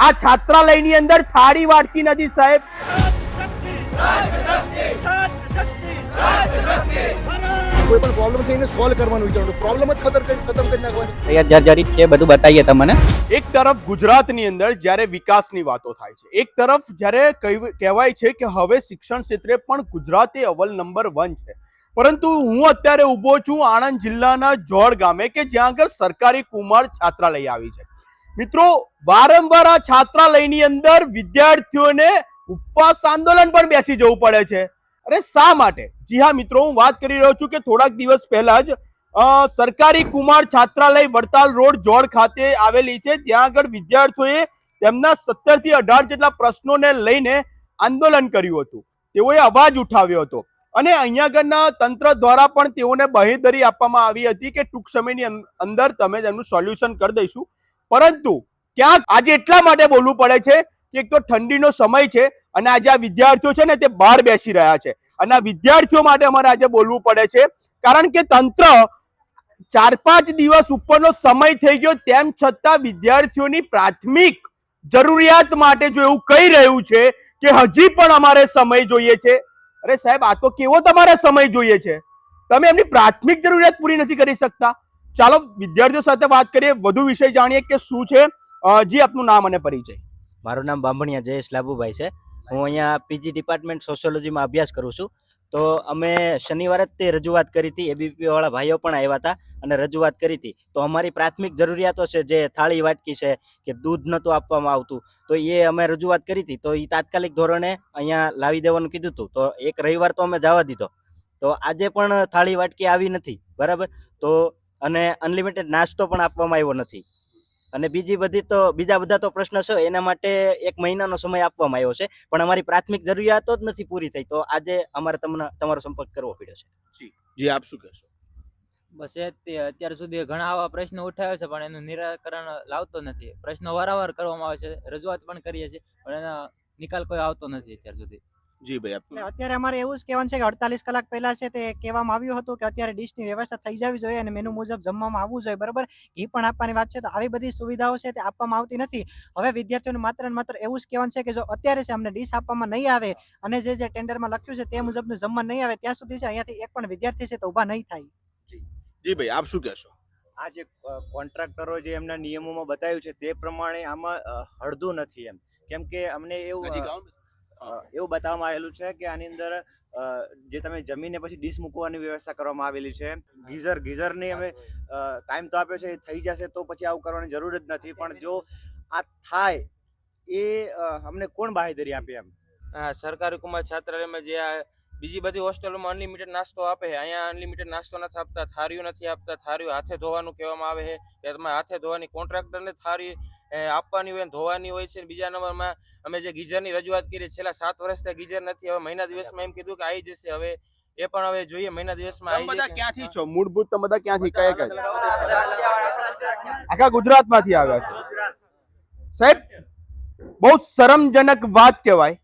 આ છાત્રાલયની અંદર થાળી વાટકી નથી સાહેબ. કોઈ પણ પ્રોબ્લેમ થઈને સોલ્વ કરવાનું વિચારવાનું, પ્રોબ્લેમ જ ખતમ કરી નાખવાની. અહીંયા જર્જરિત છે, બધું બતાવીએ તમને. એક તરફ ગુજરાતની અંદર જ્યારે વિકાસની વાતો થાય છે, એક તરફ જ્યારે કહેવાય છે કે હવે શિક્ષણ ક્ષેત્રે પણ ગુજરાત એ અવ્વલ નંબર 1 છે, પરંતુ હું અત્યારે ઊભો છું આણંદ જિલ્લાના જોડ ગામે કે જ્યાં આગળ સરકારી કુમાર છાત્રાલય આવી છે. મિત્રો, વારંવાર આ છાત્રાલયની અંદર વિદ્યાર્થીઓને ઉપવાસ આંદોલન પણ બેસી જવું પડે છે. અરે શા માટે? જી હા મિત્રો, હું વાત કરી રહ્યો છું કે થોડાક દિવસ પહેલા જ સરકારી કુમાર છાત્રાલય વડતાલ રોડ જોડ ખાતે આવેલી છે, ત્યાં આગળ વિદ્યાર્થીઓએ તેમના 17 થી 18 જેટલા પ્રશ્નોને લઈને આંદોલન કર્યું હતું. તેઓએ અવાજ ઉઠાવ્યો હતો અને અહીંયા આગળના તંત્ર દ્વારા પણ તેઓને બાંહેધરી આપવામાં આવી હતી કે ટૂંક સમયની અંદર તમે તેમનું સોલ્યુશન કરી દઈશું. પરંતુ ક્યાંક આજે એટલા માટે બોલવું પડે છે કે એક તો ઠંડીનો સમય છે અને આજે આ વિદ્યાર્થીઓ છે ને તે બહાર બેસી રહ્યા છે અને આ વિદ્યાર્થીઓ માટે અમારે આજે બોલવું પડે છે, કારણ કે તંત્ર 4-5 દિવસ ઉપરનો સમય થઈ ગયો તેમ છતાં વિદ્યાર્થીઓની પ્રાથમિક જરૂરિયાત માટે જો એવું કહી રહ્યું છે કે હજી પણ અમારે સમય જોઈએ છે. અરે સાહેબ, આ તો કેવો તમારે સમય જોઈએ છે? તમે એમની પ્રાથમિક જરૂરિયાત પૂરી નથી કરી શકતા. ચાલો વિદ્યાર્થીઓ સાથે વાત કરીએ, વધુ વિષય જાણીએ કે શું છે. જી, આપનું નામ અને પરિચય. મારું નામ બાંભણિયા જયેશ લાભુભાઈ છે. હું અહીંયા પીજી ડિપાર્ટમેન્ટ સોશિયોલોજીમાં અભ્યાસ કરું છું. તો અમે શનિવારે જ તે રજૂઆત કરી હતી, એબીપી વાળા ભાઈઓ પણ આવ્યા હતા અને રજૂઆત કરી હતી. તો અમારી પ્રાથમિક જરૂરિયાતો છે, જે થાળી વાટકી છે કે દૂધ નહોતું આપવામાં આવતું, તો એ અમે રજૂઆત કરી હતી. તો એ તાત્કાલિક ધોરણે અહીંયા લાવી દેવાનું કીધું હતું. તો એક રવિવાર તો અમે જવા દીધો. તો આજે પણ થાળી વાટકી આવી નથી, બરાબર. તો અને અનલિમિટેડ નાસ્તો પણ આપવામાં આવ્યો નથી. અને બીજા બધા તો પ્રશ્ન છે, એના માટે 1 મહિનાનો સમય આપવામાં આવ્યો છે, પણ અમારી પ્રાથમિક જરૂરિયાતો જ નથી પૂરી થઈ. તો આજે અમારે તમારો સંપર્ક કરવો પડ્યો છે. જી, આપ શું કહેશો? બસ એ જ અત્યાર સુધી ઘણા આવા પ્રશ્નો ઉઠાવ્યા છે, પણ એનું નિરાકરણ લાવતો નથી. પ્રશ્નો વારંવાર કરવામાં આવે છે, રજૂઆત પણ કરીએ છીએ, પણ એનો નિકાલ કોઈ આવતો નથી અત્યાર સુધી. જી ભાઈ, અત્યારે અમારે એવું જ કહેવાનું છે કે 48 કલાક પહેલા છે તે કહેવામાં આવ્યું હતું કે અત્યારે ડીશની વ્યવસ્થા થઈ જવી જોઈએ અને મેનુ મુજબ જમવામાં આવવું જોઈએ, બરાબર. ઘી પણ આપવાની વાત છે, તો આવી બધી સુવિધાઓ છે તે આપવામાં આવતી નથી. હવે વિદ્યાર્થીઓને માત્ર ને માત્ર એવું જ કહેવાનું છે કે જો અત્યારે છે અમને ડીશ આપવામાં નહીં આવે અને જે ટેન્ડરમાં લખ્યું છે તે મુજબનું જમવાનું નહીં આવે ત્યાં સુધી છે અહીંયાથી એક પણ વિદ્યાર્થી છે તો ઊભા નહીં થાય. જી ભાઈ, આપ શું કહેશો? આ જે કોન્ટ્રાક્ટરો જે એમના નિયમોમાં બતાવ્યું છે તે પ્રમાણે આમાં હળદું નથી એમ, કેમ કે અમને એવું બતાવવામાં આવેલું છે કે આની અંદર જે તમે જમીને પછી ડીશ મૂકવાની વ્યવસ્થા કરવામાં આવેલી છે. ગીઝરની અમે ટાઈમ તો આપ્યો છે, એ થઈ જશે તો પછી આવું કરવાની જરૂર જ નથી. પણ જો આ થાય એ અમને કોણ બાંહેધરી આપે એમ? સરકારી કુમાર છાત્રાલયમાં જે આ બીજી બધી હોસ્ટેલોમાં અનલિમિટેડ નાસ્તો આપે છે, અહીંયા અનલિમિટેડ નાસ્તો નથી આપતા, થાળીઓ નથી આપતા. થાળીઓ હાથે ધોવાનું કહેવામાં આવે છે કે તમે હાથે ધોવાની, કોન્ટ્રાક્ટરને થાળી આપવાની હોય, ધોવાની હોય છે. બીજા નંબરમાં અમે જે ગીઝરની રજૂઆત કરી, છેલ્લા 7 વર્ષથી ગીઝર નથી. હવે મહિના દિવસમાં એમ કીધું કે આવી જશે, હવે એ પણ હવે જોઈએ મહિના દિવસમાં આવી જશે. ક્યાંથી છો? મૂળભૂત તમે બધા ક્યાંથી? કયા આખા ગુજરાતમાંથી આવ્યા છો સાહેબ? બહુ શરમજનક વાત કહેવાય.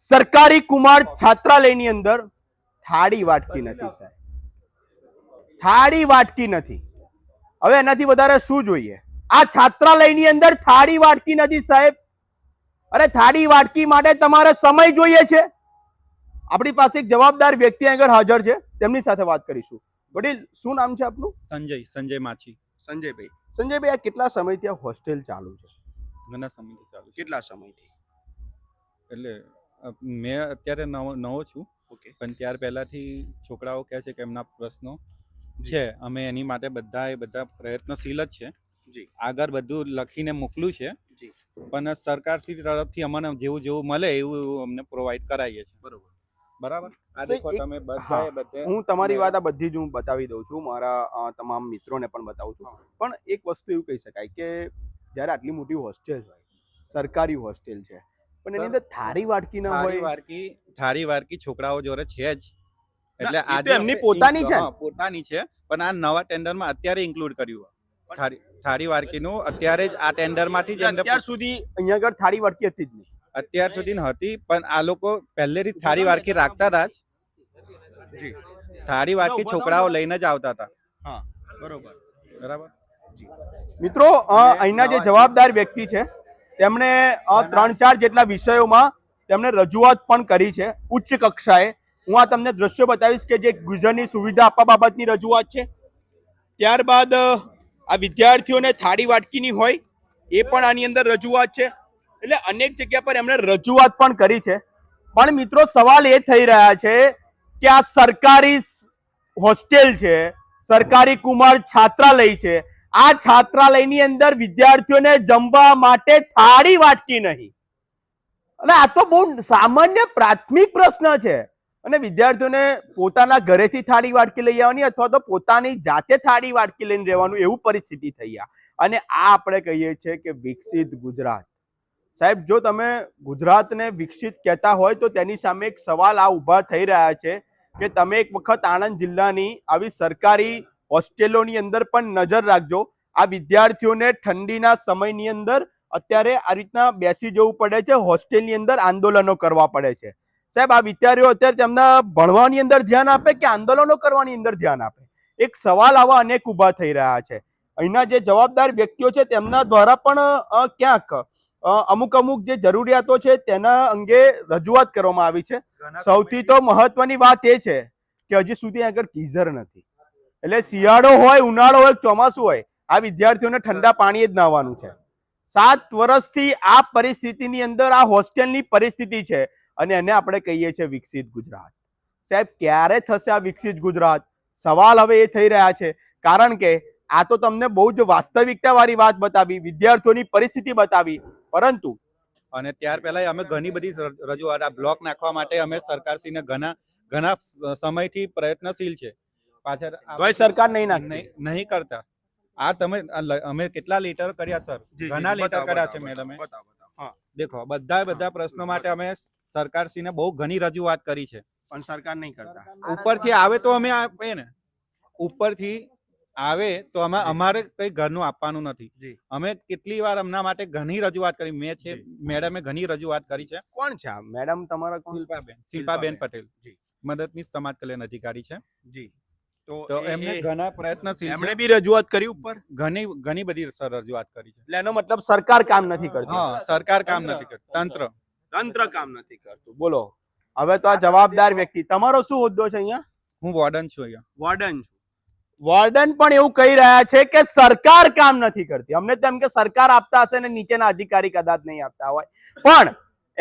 સરકારી કુમાર છાત્રાલયની અંદર થાળી વાટકી નથી સાહેબ, થાળી વાટકી નથી. હવે એનાથી વધારે શું જોઈએ? આ છાત્રાલયની અંદર થાળી વાટકી નથી સાહેબ. અરે થાળી વાટકી માટે તમારે સમય જોઈએ છે. આપણી પાસે એક જવાબદાર વ્યક્તિ આગળ હાજર છે, તેમની સાથે વાત કરીશું. વડીલ, શું નામ છે આપનું? સંજય માછી. સંજયભાઈ, આ કેટલા સમયથી આ હોસ્ટેલ ચાલુ છે? ઘણા સમયથી ચાલુ છે. કેટલા સમયથી? એટલે મેં અત્યારે નવો છું, પણ ત્યાર પહેલાથી છોકરાઓ કહે છે કે એમના પ્રશ્નો છે, અમે એની માટે બધા પ્રયત્નશીલ જ છે. આગળ બધું લખીને મોકલું છે, પણ સરકારશ્રી તરફથી અમને જેવું મળે એવું અમને પ્રોવાઈડ કરાવીએ છીએ. બરાબર. આ દેખો તમે બધે હું તમારી વાત આ બધી જ હું બતાવી દઉં છું, મારા તમામ મિત્રોને પણ બતાવું છું. પણ એક વસ્તુ એવું કહી શકાય કે જ્યારે આટલી મોટી હોસ્ટેલ હોય, સરકારી હોસ્ટેલ છે, પણ એની અંદર થાળી વાટકી ના હોય. થાળી વાટકી છોકરાઓ જોડે છે જ, એટલે આજે એમની પોતાની છે, પણ આ નવા ટેન્ડરમાં અત્યારે ઇન્ક્લુડ કર્યું. થાળી વાટકીનું અત્યારે જ આ ટેન્ડરમાંથી જ અત્યાર સુધી અહીંયા આગળ થાળી વાટકી હતી જ નહીં. અત્યાર સુધી હતી, પણ આ લોકો પહેલેથી થાળી વાટકી રાખતા હતા જ. થાળી વાટકી છોકરાઓ લઈને જ આવતા હતા. હા, બરોબર. બરાબર. મિત્રો, અહીંના જે જવાબદાર વ્યક્તિ છે તેમણે 3-4 જેટલા વિષયોમાં તેમણે રજૂઆત પણ કરી છે ઉચ્ચ કક્ષાએ. હું આ તમને દ્રશ્યો બતાવીશ કે જે ગુજરની સુવિધા આપવા બાબતની રજૂઆત છે. ત્યારબાદ આ વિદ્યાર્થીઓને થાળી વાટકીની હોય એ પણ આની અંદર રજૂઆત છે. એટલે અનેક જગ્યા પર એમણે રજૂઆત પણ કરી છે. પણ મિત્રો સવાલ એ થઈ રહ્યા છે કે આ સરકારી હોસ્ટેલ છે, સરકારી કુમાર છાત્રાલય છે, આ છાત્રાલયની અંદર વિદ્યાર્થીઓને જમવા માટે થાળી વાટકી નહીં. અને આ તો બહુ સામાન્ય પ્રાથમિક પ્રશ્ન છે. અને વિદ્યાર્થીઓને પોતાના ઘરેથી થાળી વાટકી લઈ આવવાની અથવા તો પોતાની જાતે થાળી વાટકી લઈને રહેવાનું એવું પરિસ્થિતિ થઈ આ. અને આ આપણે કહીએ છીએ કે વિકસિત ગુજરાત. સાહેબ, જો તમે ગુજરાતને વિકસિત કહેતા હોય તો તેની સામે એક સવાલ આ ઊભા થઈ રહ્યા છે કે તમે એક વખત આણંદ જિલ્લાની આવી સરકારી હોસ્ટેલોની અંદર પણ નજર રાખજો. આ વિદ્યાર્થીઓને ઠંડીના સમયની અંદર અત્યારે આ રીતના બેસી જવું પડે છે, હોસ્ટેલની અંદર આંદોલનો કરવા પડે છે. સાહેબ, આ વિદ્યાર્થીઓ અત્યારે તેમના ભણવાની અંદર ધ્યાન આપે કે આંદોલનો કરવાની અંદર ધ્યાન આપે? એક સવાલ આવા અનેક ઊભા થઈ રહ્યા છે. અહીંના જે જવાબદાર વ્યક્તિઓ છે તેમના દ્વારા પણ ક્યાંક અમુક જે જરૂરિયાતો છે તેના અંગે રજૂઆત કરવામાં આવી છે. સૌથી તો મહત્વની વાત એ છે કે હજી સુધી આગળ ગીઝર નથી. એટલે શિયાળો હોય, ઉનાળો હોય, ચોમાસું હોય, આ વિદ્યાર્થીઓને ઠંડા પાણીએ જ નાહવાનું છે. 7 વર્ષથી આ પરિસ્થિતિની અંદર આ હોસ્ટેલની પરિસ્થિતિ છે અને એને આપણે કહીએ છીએ વિકસિત ગુજરાત. સાહેબ, ક્યારે થશે આ વિકસિત ગુજરાત? સવાલ હવે એ થઈ રહ્યા છે. કારણ કે આ તો તમને બહુ જ વાસ્તવિકતા વાળી વાત બતાવી, વિદ્યાર્થીઓની પરિસ્થિતિ બતાવી, પરંતુ અને ત્યાર પહેલા અમે ઘણી બધી રજૂઆત આ બ્લોક નાખવા માટે અમે સરકારશ્રીને ઘણા સમયથી પ્રયત્નશીલ છે. પાછળ સરકાર નહીં કરતા. આ તમે અમે કેટલા લેટર કર્યા સર? ઘણા લેટર કર્યા છે મેડમે. દેખો, બધા પ્રશ્નો માટે અમે સરકારશ્રીને બહુ ઘણી રજૂઆત કરી છે, પણ સરકાર નહીં કરતા. ઉપરથી આવે તો અમે આપીએ ને, ઉપરથી આવે તો અમારે કઈ ઘરનું આપવાનું નથી. અમે કેટલી વાર એમના માટે ઘણી રજૂઆત કરી. મેં છે મેડમે ઘણી રજૂઆત કરી છે. કોણ છે આ મેડમ તમારા? શિલ્પાબેન પટેલ, મદદનીશ સમાજ કલ્યાણ અધિકારી છે જી. તો એમને ઘણા પ્રયત્નશીલ, એમણે બી રજૂઆત કરી ઉપર ઘણી બધી રજૂઆત કરી છે. એટલે એનો મતલબ સરકાર કામ નથી કરતી. હા, સરકાર કામ નથી કરતી, તંત્ર કામ નથી કરતું. બોલો, હવે તો આ જવાબદાર વ્યક્તિ, તમારો શું હોદ્દો છે અહીંયા? હું વોર્ડન છું અહીંયા. વોર્ડન છું. વોર્ડન પણ એવું કહી રહ્યા છે કે સરકાર કામ નથી કરતી. અમને તેમ કે સરકાર આપતા હશે ને નીચેના અધિકારી કદાચ નહીં આપતા હોય, પણ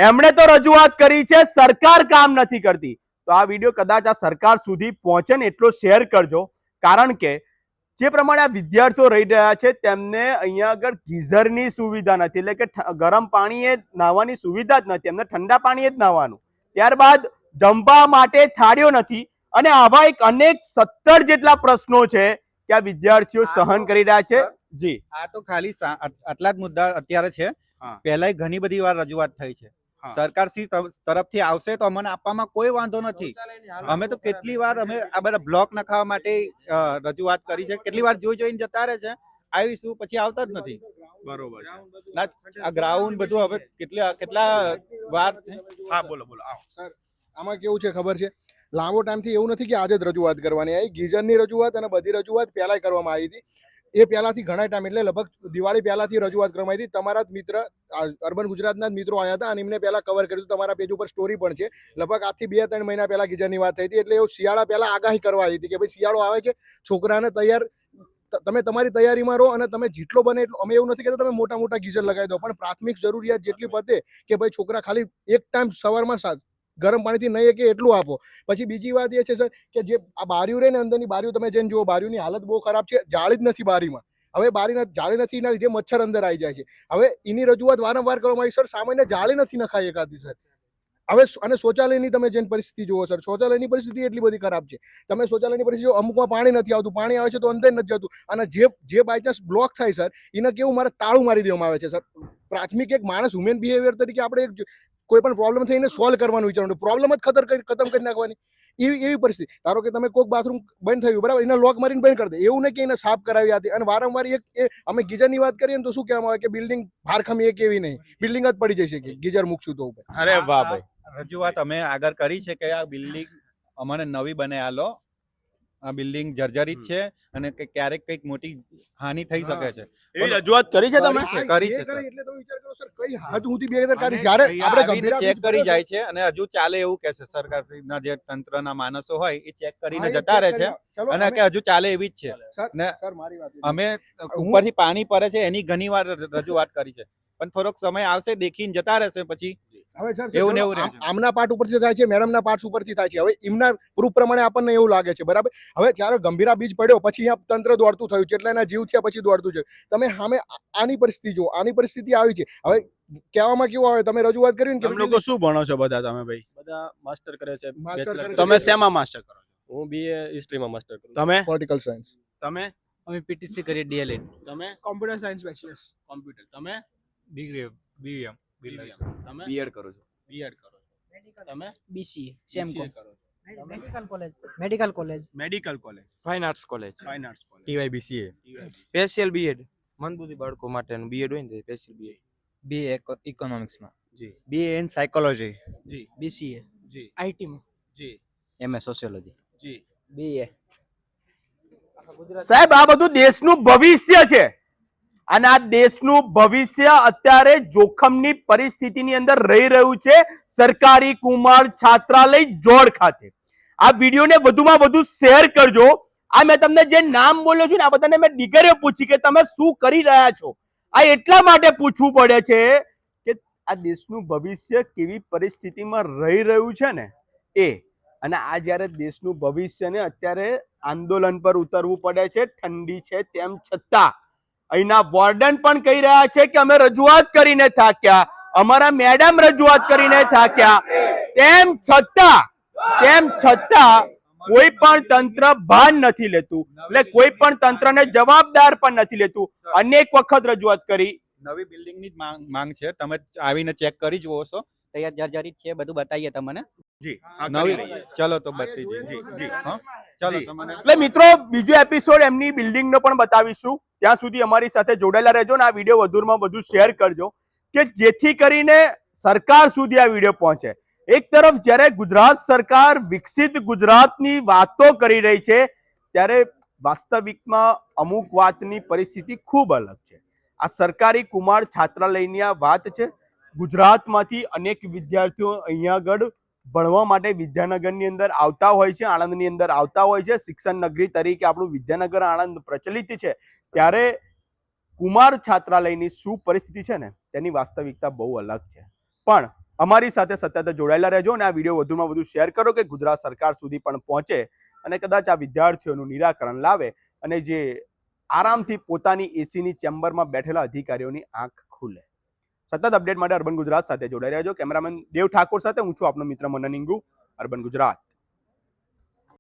એમણે તો રજૂઆત કરી છે સરકાર કામ નથી કરતી. તો આ વિડીયો કદાચ આ સરકાર સુધી પહોંચે ને એટલો શેર કરજો. કારણ કે જે પ્રમાણે આ વિદ્યાર્થીઓ રહી રહ્યા છે તેમને અહીંયા આગળ ગીઝરની સુવિધા નથી, એટલે કે ગરમ પાણીએ નાહવાની સુવિધા જ નથી, એમને ઠંડા પાણીએ જ નાહવાનું. ત્યારબાદ જમવા માટે થાળીઓ નથી. અને આવા એક અનેક 17 જેટલા પ્રશ્નો છે કે આ વિદ્યાર્થીઓ સહન કરી રહ્યા છે. જી, આ તો ખાલી આટલા જ મુદ્દા અત્યારે છે. પહેલા ઘણી બધી વાર રજૂઆત થઈ છે. સરકાર તરફથી આવશે તો અમને આપવામાં કોઈ વાંધો નથી. અમે તો કેટલી વાર અમે આ બધા બ્લોક નખાવા માટે રજૂઆત કરી છે. કેટલી વાર જોઈને જતા રહે છે, આવીશું પછી આવતા જ નથી. બરોબર. આ ગ્રાઉન્ડ બધું હવે કેટલા વાર. હા, બોલો આવો સર. આમાં કેવું છે ખબર છે, લાંબો ટાઈમથી એવું નથી કે આજે જ રજૂઆત કરવાની આવી. ગીઝરની રજૂઆત અને બધી રજૂઆત પહેલાંય કરવામાં આવી હતી. એ પહેલાંથી ઘણા ટાઈમ, એટલે લગભગ દિવાળી પહેલાંથી રજૂઆત કરવામાં આવી હતી. તમારા જ મિત્ર, અર્બન ગુજરાતના જ મિત્રો આવ્યા હતા અને એમને પહેલાં કવર કર્યું હતું. તમારા પેજ ઉપર સ્ટોરી પણ છે. લગભગ આજથી 2-3 મહિના પહેલાં ગીઝરની વાત થઈ હતી. એટલે એવું શિયાળા પહેલાં આગાહી કરવા આવી હતી કે ભાઈ શિયાળો આવે છે, છોકરાને તૈયાર, તમે તમારી તૈયારીમાં રહો અને તમે જેટલો બને એટલો. અમે એવું નથી કહેતા તમે મોટા ગીઝર લગાવી દો, પણ પ્રાથમિક જરૂરિયાત જેટલી પતે કે ભાઈ છોકરા ખાલી એક ટાઈમ સવારમાં ગરમ પાણીથી નહીં કે એટલું આપો. પછી બીજી વાત એ છે સર કે જે આ બારીઓ રહે ને, અંદરની બારીઓ તમે જઈને જુઓ, બારીઓની હાલત બહુ ખરાબ છે. જાળી જ નથી બારીમાં. હવે જાળી નથી, એના લીધે મચ્છર અંદર આવી જાય છે. હવે એની રજૂઆત વારંવાર કરવામાં આવી. સર, સામાન્ય જાળી નથી નખાય એકાદી સર. હવે અને શૌચાલયની તમે જેની પરિસ્થિતિ જુઓ સર, શૌચાલયની પરિસ્થિતિ એટલી બધી ખરાબ છે. તમે શૌચાલયની પરિસ્થિતિ અમુકમાં પાણી નથી આવતું, પાણી આવે છે તો અંદર નથી જતું. અને જે બાયચાન્સ બ્લોક થાય સર, એને કેવું મારે તાળું મારી દેવામાં આવે છે સર. પ્રાથમિક એક માણસ, હ્યુમન બિહેવિયર તરીકે આપણે કોઈ પણ પ્રોબ્લેમ થઈને સોલ્વ કરવાનું વિચારવાનું, પ્રોબ્લેમ જ ખતમ કરી નાખવાની. એવી પરિસ્થિતિ. ધારો કે તમે કોઈક બાથરૂમ બંધ થયું, બરાબર, એના લોક મારીને બંધ કરી દે. એવું નહીં કે એને સાફ કરાવી હતી. અને વારંવાર અમે ગીઝરની વાત કરીએ ને તો શું કહેવામાં આવે કે બિલ્ડિંગ ભારખમ એક એવી નહીં, બિલ્ડિંગ જ પડી જશે કે ગીઝર મૂકશું તો ઉપર. અરે વાહ ભાઈ. રજૂઆત અમે આગળ કરી છે કે આ બિલ્ડિંગ અમને નવી બને આલો, આ બિલ્ડિંગ જર્જરિત છે અને ક્યારેક કંઈક મોટી હાનિ થઈ શકે છે. એવી રજૂઆત કરી છે તમે? કરી છે, સર. એટલે તમે વિચાર કરો સર કઈ હદ સુધી બેદરકારી જ્યારે આપણે આવીને ગંભીર ચેક કરી જાય છે અને હજુ ચાલે એવું કે છે. સરકારના જે તંત્રના માણસો હોય એ ચેક કરીને હા, એ જતા રહે check છે કરી- ચલો, અને અમે- કે હજુ ચાલે એવી જ છે. સર ને સર મારી વાત અમે ઉપરથી પાણી પડે છે એની ઘણી વાર રજૂઆત કરી છે, પણ થોડોક સમય આવશે, દેખીને જતા રહેશે, પછી હવે સર એવું ને ચલો, એવું રહે છે. આમના પાર્ટ ઉપરથી થાય છે, મેડમના પાર્ટ ઉપરથી થાય છે. હવે એમના પ્રૂફ પ્રમાણે આપણને એવું લાગે છે, બરાબર. હવે જ્યારે ગંભીરા બીજ પડ્યો પછી અહીંયા તંત્ર દોડતું થયું છે, એટલે એના જીવ થયા પછી દોડતું છે. તમે સામે આની પરિસ્થિતિ જો, આની પરિસ્થિતિ આવી છે. હવે કહેવામાં કેવું આવે, તમે રજૂઆત કરી ને કે તમે લોકો શું ભણો છો બધા તમે ભાઈ? બધા માસ્ટર કરે છે. માસ્ટર bachelor કરે કરે તમે છે. શેમાં માસ્ટર કરો છો? હું બીએ હિસ્ટ્રીમાં માસ્ટર કરું છું. તમે પોલિટિકલ સાયન્સ, તમે અમે પીટીસી કરીએ ડીએલએડ. તમે કોમ્પ્યુટર સાયન્સ બેચલર્સ. કોમ્પ્યુટર, તમે બીએમ તમે બીએડ કરું છું. બીએડ કરો છો, તમે બીસીએ BCA કરો છો, medical college medical college medical college, fine arts college, fine arts college, TYBCA. Special BEd, મંદબુદ્ધિ બાળકો માટેનું બીએડ હોય ને સ્પેશિયલ બીએડ. બીએ ઇકોનોમિક્સમાં. જી બીએ ઇન સાયકોલોજી. જી બીસીએ જી આઈટીમાં જી એમએ સોશિયોલોજી. જી. બીએ સાહેબ આ બધું દેશનું ભવિષ્ય છે અને આ દેશનું ભવિષ્ય અત્યારે જોખમની પરિસ્થિતિની અંદર રહી રહ્યું છે સરકારી કુમાર છાત્રાલય જોડ ખાતે. આ વિડીયોને વધુમાં વધુ શેર કરજો. આ મેં તમને જે નામ બોલ્યો છું ને આ બધાને મેં દીકરીઓ પૂછી કે તમે શું કરી રહ્યા છો. આ એટલા માટે પૂછવું પડે છે કે આ દેશનું ભવિષ્ય કેવી પરિસ્થિતિમાં રહી રહ્યું છે ને એ. અને આ જ્યારે દેશનું ભવિષ્યને અત્યારે આંદોલન પર ઉતરવું પડે છે, ઠંડી છે તેમ છતાં અહીંના વોર્ડન પણ કહી રહ્યા છે કે અમે રજૂઆત કરીને થાક્યા, અમારા મેડમ રજૂઆત કરીને થાક્યા, તેમ છતાં કોઈ પણ તંત્ર ભાન નથી લેતું, એટલે કોઈ પણ તંત્રને જવાબદાર પણ નથી લેતું. અનેક વખત રજૂઆત કરી. નવી બિલ્ડિંગની જ માંગ છે. તમે આવીને ચેક કરી જુઓ છો. તૈયાર જર્જરિત છે, બધું બતાવીએ તમને. જી નવી ચલો તો બતાવી દઈએ. જી જી હા ચલો જી. તમને એટલે મિત્રો બીજો એપિસોડ એમની બિલ્ડિંગનો પણ બતાવીશું. ત્યાં સુધી અમારી સાથે જોડાયેલા રહેજો અને આ વિડીયો વધુમાં વધુ શેર કરજો કે જેથી કરીને સરકાર સુધી આ વિડીયો પહોંચે. એક તરફ જ્યારે ગુજરાત સરકાર વિકસિત ગુજરાતની વાતો કરી રહી છે ત્યારે વાસ્તવિકમાં અમુક વાતની પરિસ્થિતિ ખૂબ અલગ છે. આ સરકારી કુમાર છાત્રાલયની આ વાત છે. ગુજરાતમાંથી અનેક વિદ્યાર્થીઓ અહીંયા આગળ ભણવા માટે વિદ્યાનગરની અંદર આવતા હોય છે, આણંદની અંદર આવતા હોય છે. શિક્ષણ નગરી તરીકે આપણું વિદ્યાનગર આણંદ પ્રચલિત છે, ત્યારે કુમાર છાત્રાલયની શું પરિસ્થિતિ છે ને તેની વાસ્તવિકતા બહુ અલગ છે. પણ અમારી સાથે સતત જોડાયેલા રહેજો અને આ વિડીયો વધુમાં વધુ શેર કરો કે ગુજરાત સરકાર સુધી પણ પહોંચે અને કદાચ આ વિદ્યાર્થીઓનું નિરાકરણ લાવે અને જે આરામથી પોતાની એસીની ચેમ્બરમાં બેઠેલા અધિકારીઓની આંખ ખુલે. સતત અપડેટ માટે અર્બન ગુજરાત સાથે જોડાઈ રહેજો. કેમેરામેન દેવ ઠાકોર સાથે હું છું આપનો મિત્ર મનન ઇંગુ, અર્બન ગુજરાત.